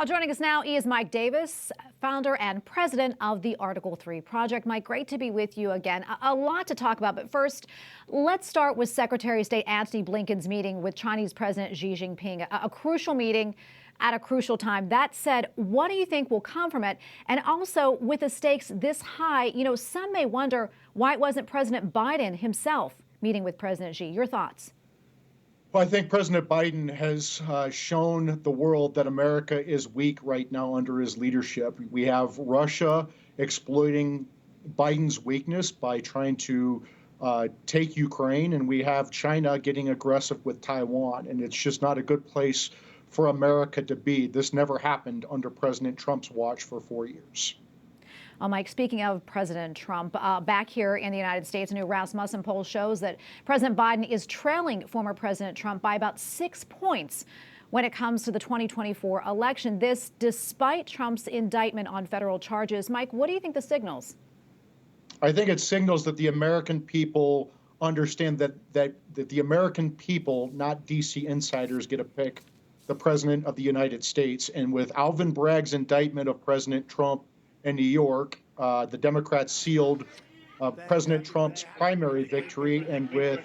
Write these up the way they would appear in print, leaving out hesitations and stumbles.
Joining us now is Mike Davis, founder and president of the Article 3 Project. Mike, great to be with you again. A lot to talk about, but first, let's start with Secretary of State Antony Blinken's meeting with Chinese President Xi Jinping, a crucial meeting at a crucial time. That said, what do you think will come from it? And also, with the stakes this high, some may wonder why it wasn't President Biden himself meeting with President Xi. Your thoughts? Well, I think President Biden has shown the world that America is weak right now under his leadership. We have Russia exploiting Biden's weakness by trying to take Ukraine, and we have China getting aggressive with Taiwan, and it's just not a good place for America to be. This never happened under President Trump's watch for 4 years. Well, Mike, speaking of President Trump, back here in the United States, a new Rasmussen poll shows that President Biden is trailing former President Trump by about 6 points when it comes to the 2024 election. This despite Trump's indictment on federal charges. Mike, what do you think this signals? I think it signals that the American people understand that the American people, not D.C. insiders, get to pick the President of the United States. And with Alvin Bragg's indictment of President Trump in New York, the Democrats sealed President Trump's primary victory. And with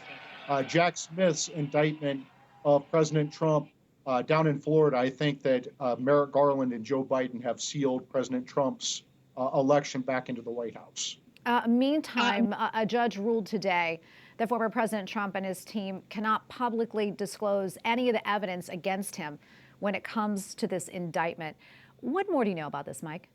Jack Smith's indictment of President Trump down in Florida, I think that Merrick Garland and Joe Biden have sealed President Trump's election back into the White House. Meantime, a judge ruled today that former President Trump and his team cannot publicly disclose any of the evidence against him when it comes to this indictment. What more do you know about this, Mike?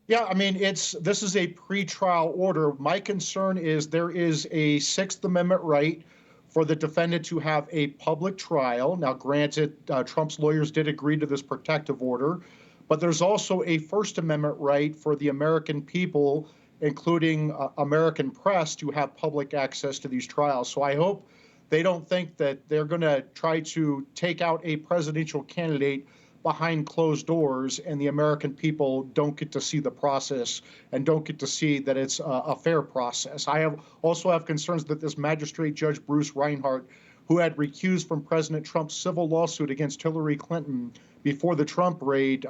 Yeah, I mean, this is a pretrial order. My concern is there is a Sixth Amendment right for the defendant to have a public trial. Now, granted, Trump's lawyers did agree to this protective order, but there's also a First Amendment right for the American people, including American press, to have public access to these trials. So I hope they don't think that they're going to try to take out a presidential candidate behind closed doors and the American people don't get to see the process and don't get to see that it's a fair process. I also have concerns that this magistrate judge, Bruce Reinhart, who had recused from President Trump's civil lawsuit against Hillary Clinton before the Trump raid,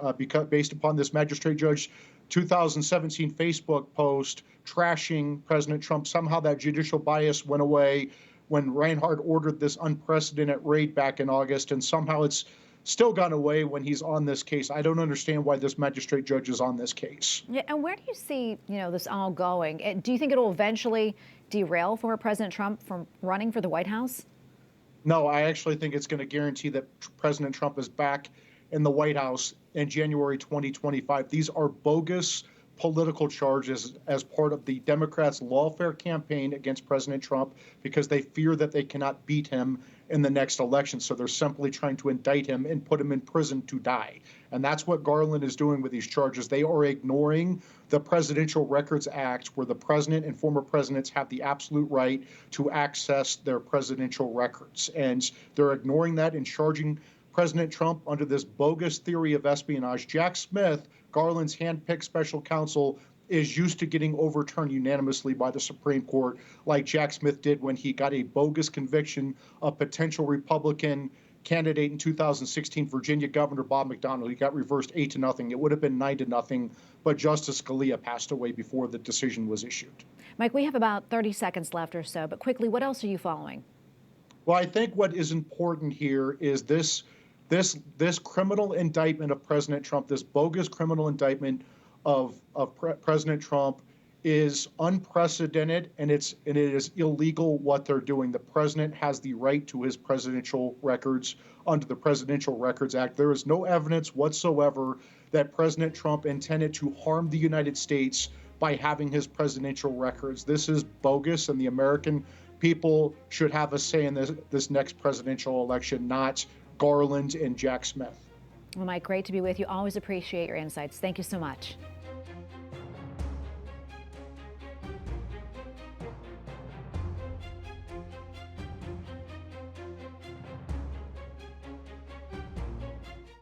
based upon this magistrate judge 2017 Facebook post trashing President Trump, somehow that judicial bias went away when Reinhart ordered this unprecedented raid back in August, and somehow it's still gone away when he's on this case. I don't understand why this magistrate judge is on this case. Yeah, and where do you see, this all going? Do you think it'll eventually derail former President Trump from running for the White House? No, I actually think it's going to guarantee that President Trump is back in the White House in January 2025. These are bogus political charges as part of the Democrats' lawfare campaign against President Trump because they fear that they cannot beat him in the next election. So they're simply trying to indict him and put him in prison to die. And that's what Garland is doing with these charges. They are ignoring the Presidential Records Act, where the president and former presidents have the absolute right to access their presidential records. And they're ignoring that and charging President Trump under this bogus theory of espionage. Jack Smith, Garland's hand-picked special counsel, is used to getting overturned unanimously by the Supreme Court, like Jack Smith did when he got a bogus conviction of potential Republican candidate in 2016, Virginia Governor Bob McDonnell. He got reversed 8-0. It would have been 9-0, but Justice Scalia passed away before the decision was issued. Mike, we have about 30 seconds left or so, but quickly, what else are you following? Well, I think what is important here is this criminal indictment of President Trump, this bogus criminal indictment of President Trump, is unprecedented, and it is illegal what they're doing. The president has the right to his presidential records under the Presidential Records Act. There is no evidence whatsoever that President Trump intended to harm the United States by having his presidential records. This is bogus, and the American people should have a say in this next presidential election, not Garland and Jack Smith. Well, Mike, great to be with you. Always appreciate your insights. Thank you so much.